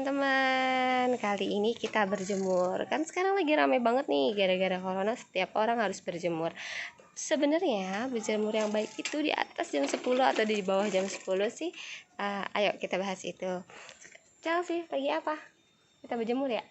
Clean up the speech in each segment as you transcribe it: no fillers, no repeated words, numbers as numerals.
teman-teman, kali ini kita berjemur. Kan sekarang lagi rame banget nih, gara-gara corona setiap orang harus berjemur. Sebenarnya berjemur yang baik itu di atas jam 10 atau di bawah jam 10 sih. Ayo kita bahas itu. Chelsea, lagi apa? Kita berjemur ya?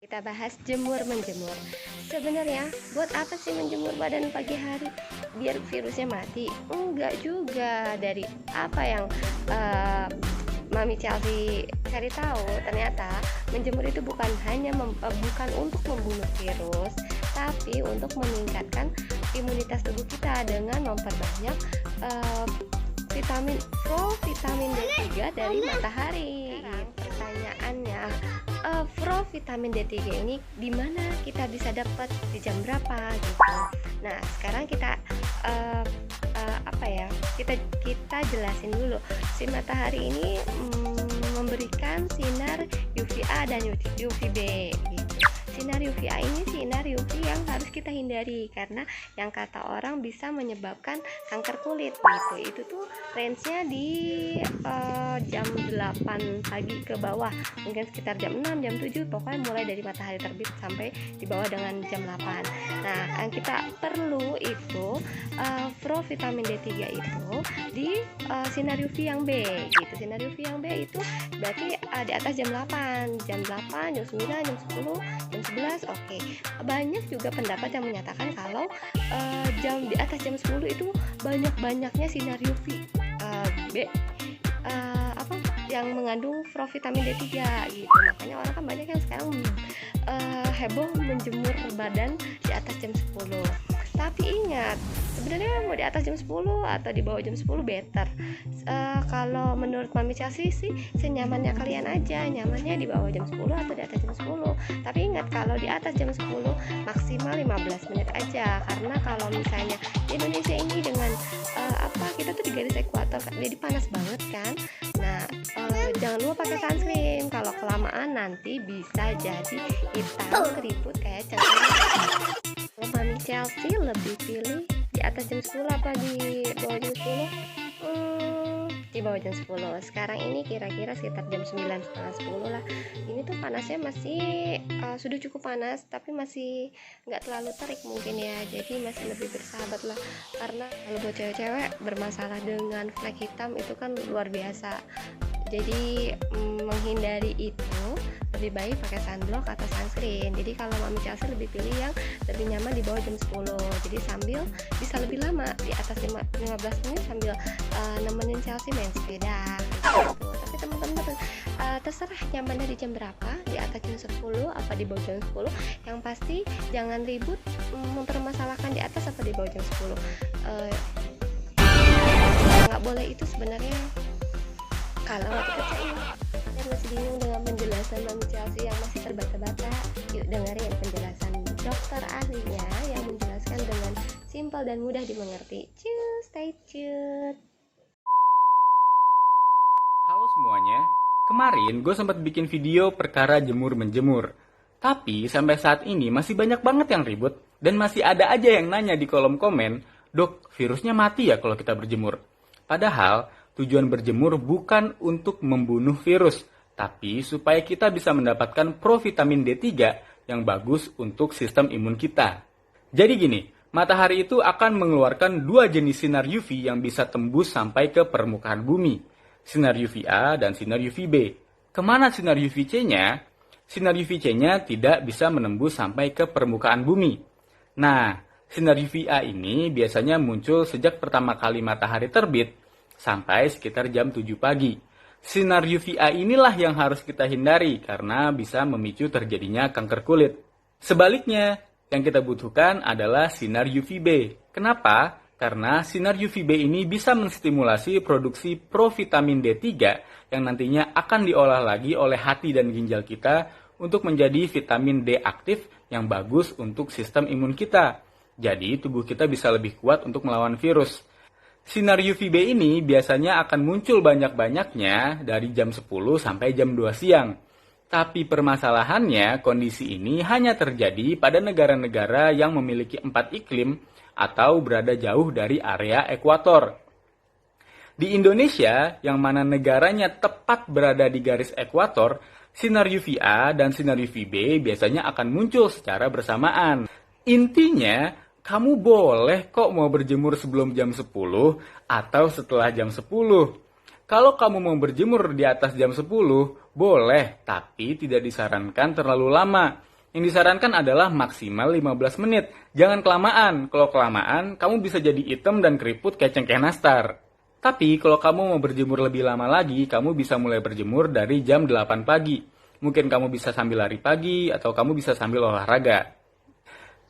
Kita bahas jemur menjemur. Sebenarnya buat apa sih menjemur badan pagi hari? Biar virusnya mati? Enggak juga. Dari apa yang Mami Chelsea cari tahu, ternyata menjemur itu bukan hanya bukan untuk membunuh virus, tapi untuk meningkatkan imunitas tubuh kita dengan memperbanyak vitamin D3 dari matahari. Pertanyaannya, vitamin D3 ini di mana kita bisa dapat, di jam berapa gitu. Nah, sekarang kita kita jelasin dulu. Si matahari ini memberikan sinar UVA dan UVB gitu. Sinar UVA ini sinar UV yang harus kita hindari karena yang kata orang bisa menyebabkan kanker kulit gitu. Itu tuh range-nya di jam 8 pagi ke bawah, mungkin sekitar jam 6, jam 7, pokoknya mulai dari matahari terbit sampai di bawah dengan jam 8. Nah, yang kita perlu itu vitamin D3 itu di sinar UV yang B gitu. Sinar UV yang B itu berarti di atas jam 8, jam 9, jam 10, jam 11. Oke. Banyak juga pendapat yang menyatakan kalau di atas jam 10 itu banyak-banyaknya sinar UV B yang mengandung vitamin D3 gitu. Makanya orang kan banyak yang sekarang heboh menjemur badan di atas jam 10. Tapi ingat, sebenarnya mau di atas jam 10 atau di bawah jam 10 better. Kalau menurut Mami Chelsea sih senyamannya kalian aja, nyamannya di bawah jam 10 atau di atas jam 10. Tapi ingat, kalau di atas jam 10 maksimal 15 menit aja, karena kalau misalnya di Indonesia ini dengan kita tuh di garis ekuator, jadi panas banget kan. Nah, jangan lupa pakai sunscreen. Kalau kelamaan nanti bisa jadi hitam keriput kayak Chelsea. Mami Chelsea lebih pilih di atas jam 10 apa di bawah jam 10? Di bawah jam 10. Sekarang ini kira-kira sekitar jam 9, setengah 10 lah. Ini tuh panasnya masih sudah cukup panas, tapi masih nggak terlalu terik mungkin ya. Jadi masih lebih bersahabat lah. Karena kalau buat cewek-cewek bermasalah dengan flek hitam itu kan luar biasa. Jadi menghindari itu lebih baik pakai sunblock atau sunscreen. Jadi kalau Mami Chelsea lebih pilih yang lebih nyaman di bawah jam 10. Jadi sambil bisa lebih lama di atas 15 menit sambil nemenin Chelsea main sepeda gitu. Tapi teman-teman terserah nyamannya di jam berapa, di atas jam 10 apa di bawah jam 10. Yang pasti jangan ribut mempermasalahkan di atas apa di bawah jam 10. Nggak boleh itu sebenarnya. Kalau waktu kecil saya masih bingung dengan penjelasan Mami Chelsea yang masih terbata-bata. Yuk dengerin penjelasan dokter ahlinya yang menjelaskan dengan simpel dan mudah dimengerti. Stay tuned. Halo semuanya, kemarin gue sempat bikin video perkara jemur menjemur. Tapi sampai saat ini masih banyak banget yang ribut dan masih ada aja yang nanya di kolom komen, "Dok, virusnya mati ya kalau kita berjemur?" Padahal tujuan berjemur bukan untuk membunuh virus, tapi supaya kita bisa mendapatkan provitamin D3 yang bagus untuk sistem imun kita. Jadi gini, matahari itu akan mengeluarkan dua jenis sinar UV yang bisa tembus sampai ke permukaan bumi. Sinar UVA dan sinar UVB. Kemana sinar UVC-nya? Sinar UVC-nya tidak bisa menembus sampai ke permukaan bumi. Nah, sinar UVA ini biasanya muncul sejak pertama kali matahari terbit sampai sekitar jam 7 pagi. Sinar UVA inilah yang harus kita hindari karena bisa memicu terjadinya kanker kulit. Sebaliknya, yang kita butuhkan adalah sinar UVB. Kenapa? Karena sinar UVB ini bisa menstimulasi produksi provitamin D3 yang nantinya akan diolah lagi oleh hati dan ginjal kita untuk menjadi vitamin D aktif yang bagus untuk sistem imun kita. Jadi tubuh kita bisa lebih kuat untuk melawan virus. Sinar UVB ini biasanya akan muncul banyak-banyaknya dari jam 10 sampai jam 2 siang. Tapi permasalahannya, kondisi ini hanya terjadi pada negara-negara yang memiliki 4 iklim atau berada jauh dari area ekuator. Di Indonesia, yang mana negaranya tepat berada di garis ekuator, sinar UVA dan sinar UVB biasanya akan muncul secara bersamaan. Intinya, kamu boleh kok mau berjemur sebelum jam 10 atau setelah jam 10. Kalau kamu mau berjemur di atas jam 10, boleh, tapi tidak disarankan terlalu lama. Yang disarankan adalah maksimal 15 menit. Jangan kelamaan. Kalau kelamaan, kamu bisa jadi hitam dan keriput kayak cengkeh nastar. Tapi kalau kamu mau berjemur lebih lama lagi, kamu bisa mulai berjemur dari jam 8 pagi. Mungkin kamu bisa sambil lari pagi atau kamu bisa sambil olahraga.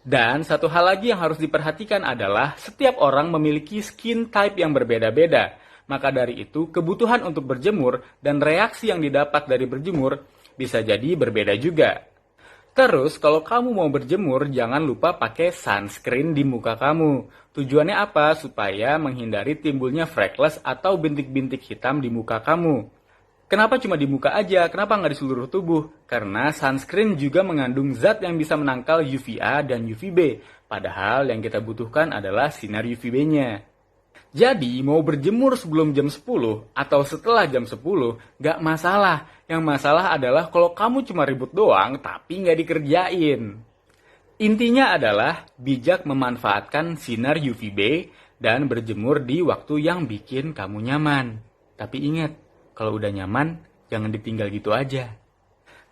Dan satu hal lagi yang harus diperhatikan adalah setiap orang memiliki skin type yang berbeda-beda. Maka dari itu, kebutuhan untuk berjemur dan reaksi yang didapat dari berjemur bisa jadi berbeda juga. Terus, kalau kamu mau berjemur, jangan lupa pakai sunscreen di muka kamu. Tujuannya apa? Supaya menghindari timbulnya freckles atau bintik-bintik hitam di muka kamu. Kenapa cuma di muka aja? Kenapa nggak di seluruh tubuh? Karena sunscreen juga mengandung zat yang bisa menangkal UVA dan UVB. Padahal yang kita butuhkan adalah sinar UVB-nya. Jadi, mau berjemur sebelum jam 10 atau setelah jam 10, nggak masalah. Yang masalah adalah kalau kamu cuma ribut doang, tapi nggak dikerjain. Intinya adalah bijak memanfaatkan sinar UVB dan berjemur di waktu yang bikin kamu nyaman. Tapi ingat, kalau udah nyaman, jangan ditinggal gitu aja.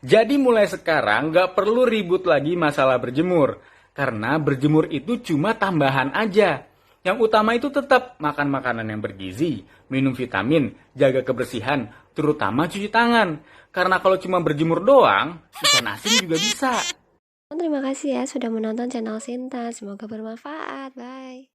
Jadi mulai sekarang nggak perlu ribut lagi masalah berjemur. Karena berjemur itu cuma tambahan aja. Yang utama itu tetap makan makanan yang bergizi, minum vitamin, jaga kebersihan, terutama cuci tangan. Karena kalau cuma berjemur doang, ikan asin juga bisa. Terima kasih ya sudah menonton channel Sinta. Semoga bermanfaat. Bye.